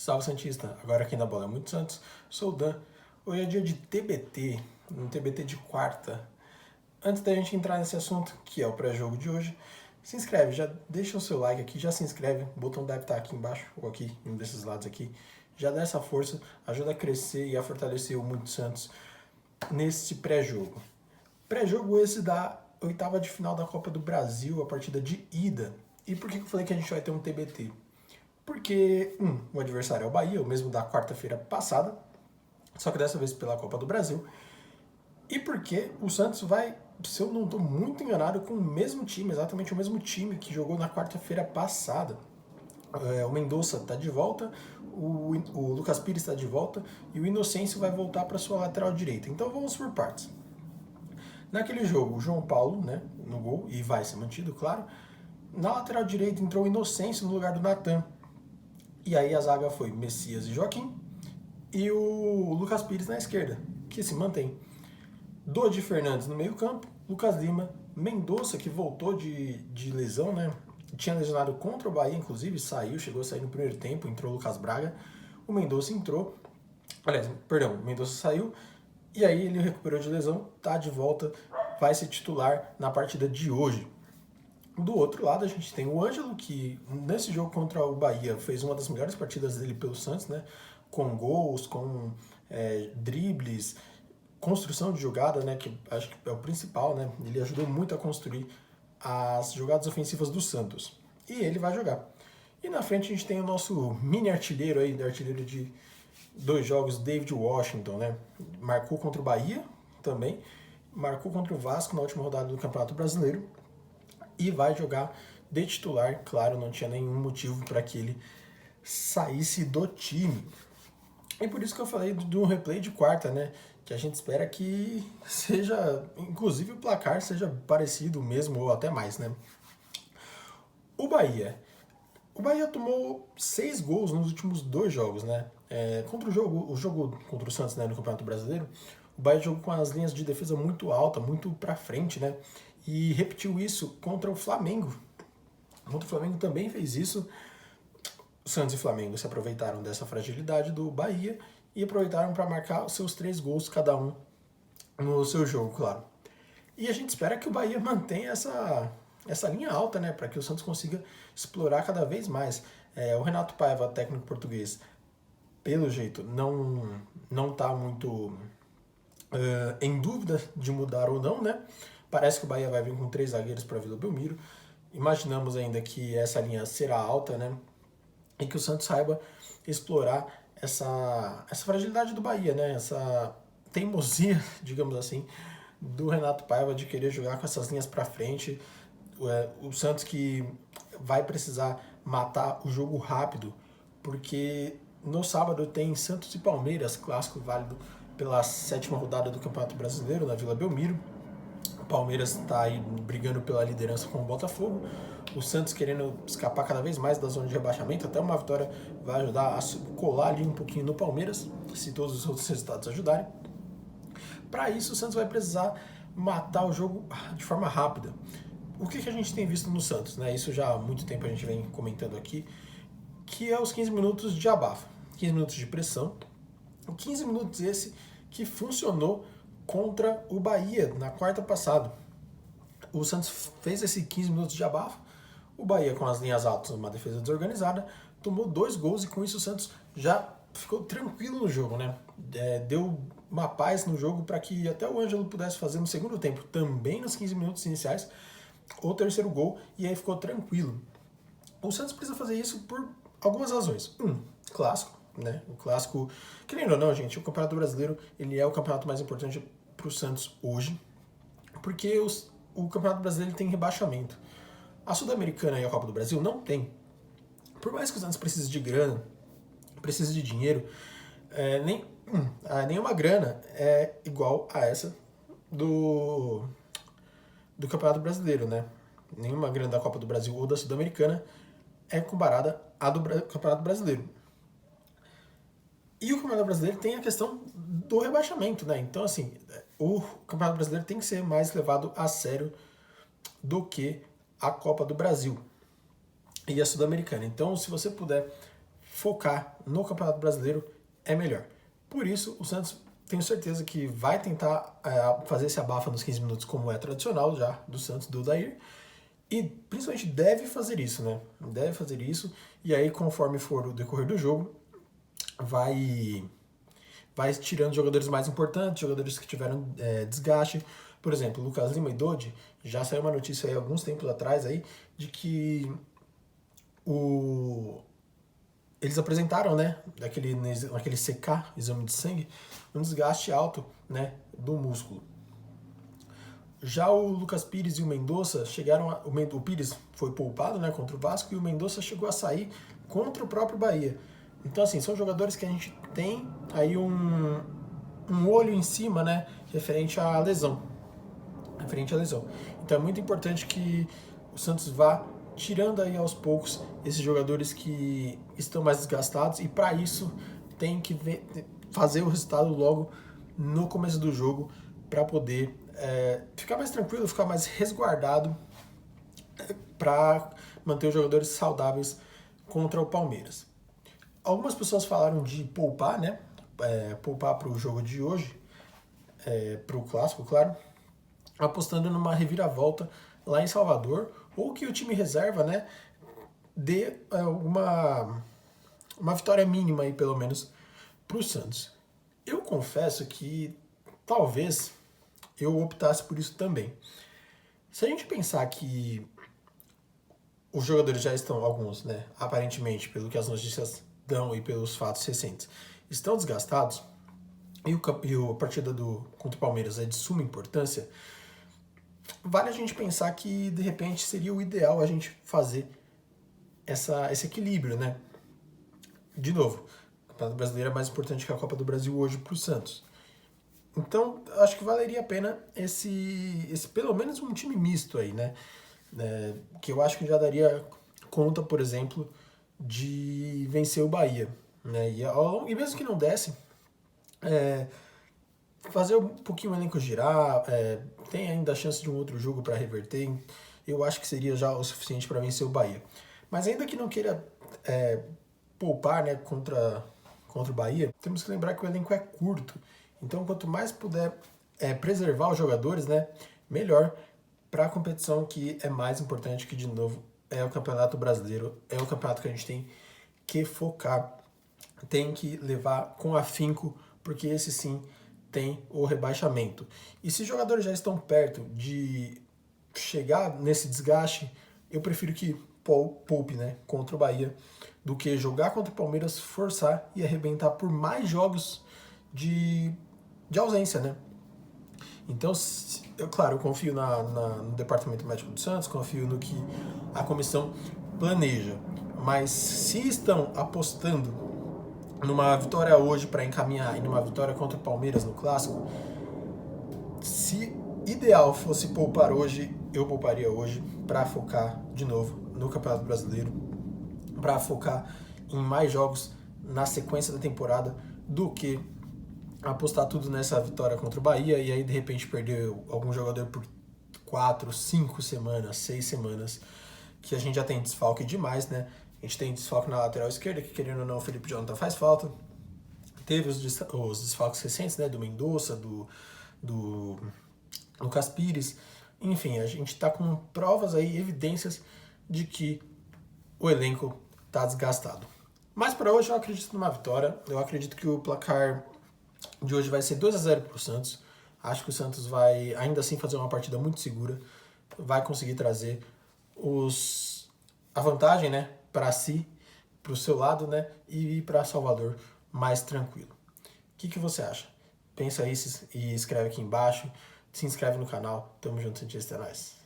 Salve Santista, agora quem dá bola é muito Santos, sou o Dan. Hoje é dia de TBT, um TBT de quarta. Antes da gente entrar nesse assunto, que é o pré-jogo de hoje, se inscreve, já deixa o seu like aqui, já se inscreve, o botão deve estar aqui embaixo, ou aqui, em um desses lados aqui. Já dá essa força, ajuda a crescer e a fortalecer o Muito Santos nesse pré-jogo. Pré-jogo esse da oitava de final da Copa do Brasil, a partida de ida. E por que eu falei que a gente vai ter um TBT? Porque, o adversário é o Bahia, o mesmo da quarta-feira passada, só que dessa vez pela Copa do Brasil. E porque o Santos vai, se eu não estou muito enganado, com o mesmo time, exatamente o mesmo time que jogou na quarta-feira passada. O Mendonça está de volta, o Lucas Pires está de volta e o Inocêncio vai voltar para sua lateral direita. Então vamos por partes. Naquele jogo, o João Paulo, né, no gol, e vai ser mantido, claro. Na lateral direita entrou o Inocêncio no lugar do Natan. E aí a zaga foi Messias e Joaquim e o Lucas Pires na esquerda, que se mantém. Dodi Fernandes no meio campo, Lucas Lima, Mendonça, que voltou de lesão, né? Tinha lesionado contra o Bahia, inclusive, chegou a sair no primeiro tempo, entrou o Lucas Braga, o Mendonça entrou, o Mendonça saiu, e aí ele recuperou de lesão, tá de volta, vai ser titular na partida de hoje. Do outro lado, a gente tem o Ângelo, que nesse jogo contra o Bahia fez uma das melhores partidas dele pelo Santos, né? Com gols, com dribles, construção de jogada, né? Que acho que é o principal, né? Ele ajudou muito a construir as jogadas ofensivas do Santos. E ele vai jogar. E na frente a gente tem o nosso mini artilheiro aí, artilheiro de 2 jogos, David Washington, né? Marcou contra o Bahia também, marcou contra o Vasco na última rodada do Campeonato Brasileiro. E vai jogar de titular, claro, não tinha nenhum motivo para que ele saísse do time. E por isso que eu falei de um replay de quarta, né? Que a gente espera que seja, inclusive o placar seja parecido mesmo ou até mais, né? O Bahia tomou 6 gols nos últimos 2 jogos, né? Contra o jogo contra o Santos, né, no Campeonato Brasileiro, o Bahia jogou com as linhas de defesa muito alta, muito pra frente, né? E repetiu isso contra o Flamengo. Contra o Flamengo também fez isso. O Santos e o Flamengo se aproveitaram dessa fragilidade do Bahia e aproveitaram para marcar os seus 3 gols cada um no seu jogo, claro. E a gente espera que o Bahia mantenha essa linha alta, né, para que o Santos consiga explorar cada vez mais. O Renato Paiva, técnico português, pelo jeito, não está muito em dúvida de mudar ou não, né? Parece que o Bahia vai vir com 3 zagueiros para Vila Belmiro. Imaginamos ainda que essa linha será alta, né? E que o Santos saiba explorar essa fragilidade do Bahia, né? Essa teimosia, digamos assim, do Renato Paiva de querer jogar com essas linhas para frente. O Santos que vai precisar matar o jogo rápido, porque no sábado tem Santos e Palmeiras, clássico válido pela 7ª rodada do Campeonato Brasileiro na Vila Belmiro. O Palmeiras está aí brigando pela liderança com o Botafogo. O Santos querendo escapar cada vez mais da zona de rebaixamento. Até uma vitória vai ajudar a colar ali um pouquinho no Palmeiras, se todos os outros resultados ajudarem. Para isso, o Santos vai precisar matar o jogo de forma rápida. O que a gente tem visto no Santos, né? Isso já há muito tempo a gente vem comentando aqui, que é os 15 minutos de abafa, 15 minutos de pressão. 15 minutos esse que funcionou contra o Bahia na quarta passada. O Santos fez esse 15 minutos de abafa, o Bahia com as linhas altas, uma defesa desorganizada, tomou 2 gols e com isso o Santos já ficou tranquilo no jogo, né? Deu uma paz no jogo para que até o Ângelo pudesse fazer no segundo tempo, também nos 15 minutos iniciais, o 3º gol, e aí ficou tranquilo. O Santos precisa fazer isso por algumas razões. Clássico, né? O clássico, querendo ou não, gente, o Campeonato Brasileiro, ele é o campeonato mais importante para o Santos hoje, porque o Campeonato Brasileiro tem rebaixamento. A Sul-Americana e a Copa do Brasil não tem. Por mais que o Santos precise de grana, precise de dinheiro, nenhuma grana é igual a essa do Campeonato Brasileiro, né? Nenhuma grana da Copa do Brasil ou da Sul-Americana é comparada à do Campeonato Brasileiro. E o Campeonato Brasileiro tem a questão do rebaixamento, né? Então, assim, o Campeonato Brasileiro tem que ser mais levado a sério do que a Copa do Brasil e a Sul-Americana. Então, se você puder focar no Campeonato Brasileiro é melhor. Por isso, o Santos, tenho certeza que vai tentar fazer esse abafa nos 15 minutos, como é tradicional já do Santos, do Odair, e principalmente deve fazer isso, né? Deve fazer isso, e aí conforme for o decorrer do jogo, vai tirando jogadores mais importantes, jogadores que tiveram desgaste. Por exemplo, Lucas Lima e Dodi, já saiu uma notícia aí alguns tempos atrás aí, de que eles apresentaram, né, naquele CK, exame de sangue, um desgaste alto, né, do músculo. Já o Lucas Pires e o Mendonça chegaram o Pires foi poupado, né, contra o Vasco, e o Mendonça chegou a sair contra o próprio Bahia. Então, assim, são jogadores que a gente tem aí um olho em cima, né, referente à lesão. Então é muito importante que o Santos vá tirando aí aos poucos esses jogadores que estão mais desgastados, e para isso tem que fazer o resultado logo no começo do jogo para poder ficar mais tranquilo, ficar mais resguardado para manter os jogadores saudáveis contra o Palmeiras. Algumas pessoas falaram de poupar, né? Poupar para o jogo de hoje, para o clássico, claro, apostando numa reviravolta lá em Salvador, ou que o time reserva, né, dê uma vitória mínima aí, pelo menos, para o Santos. Eu confesso que talvez eu optasse por isso também. Se a gente pensar que os jogadores já estão, alguns, né, aparentemente, pelo que as notícias dão e pelos fatos recentes, estão desgastados, e a partida contra o Palmeiras é de suma importância, vale a gente pensar que, de repente, seria o ideal a gente fazer esse equilíbrio, né? De novo, o Campeonato Brasileiro é mais importante que a Copa do Brasil hoje para o Santos. Então, acho que valeria a pena esse pelo menos um time misto aí, né? Que eu acho que já daria conta, por exemplo, de vencer o Bahia, né? E mesmo que não desse, fazer um pouquinho o elenco girar, tem ainda a chance de um outro jogo para reverter, eu acho que seria já o suficiente para vencer o Bahia. Mas ainda que não queira poupar, né, contra o Bahia, temos que lembrar que o elenco é curto, então quanto mais puder preservar os jogadores, né, melhor para a competição que é mais importante, que de novo é o Campeonato Brasileiro, é o campeonato que a gente tem que focar, tem que levar com afinco, porque esse sim tem o rebaixamento. E se os jogadores já estão perto de chegar nesse desgaste, eu prefiro que poupe, né, contra o Bahia, do que jogar contra o Palmeiras, forçar e arrebentar por mais jogos de ausência, né? Então, claro, eu confio no departamento médico do Santos, confio no que a comissão planeja, mas se estão apostando numa vitória hoje para encaminhar e numa vitória contra o Palmeiras no Clássico, se ideal fosse poupar hoje, eu pouparia hoje para focar de novo no Campeonato Brasileiro, para focar em mais jogos na sequência da temporada, do que apostar tudo nessa vitória contra o Bahia e aí de repente perder algum jogador por 4, 5 semanas, 6 semanas, que a gente já tem desfalque demais, né? A gente tem desfalque na lateral esquerda, que querendo ou não o Felipe Jonathan faz falta. Teve os desfalques recentes, né, do Mendonça, do Lucas Pires. Enfim, a gente tá com provas aí, evidências de que o elenco tá desgastado. Mas para hoje eu acredito numa vitória. Eu acredito que o placar de hoje vai ser 2-0 pro Santos. Acho que o Santos vai ainda assim fazer uma partida muito segura. Vai conseguir trazer a vantagem, né, para si, para o seu lado, né, e ir para Salvador mais tranquilo. O que você acha? Pensa aí e escreve aqui embaixo. Se inscreve no canal. Tamo junto, cientistas, é nóis.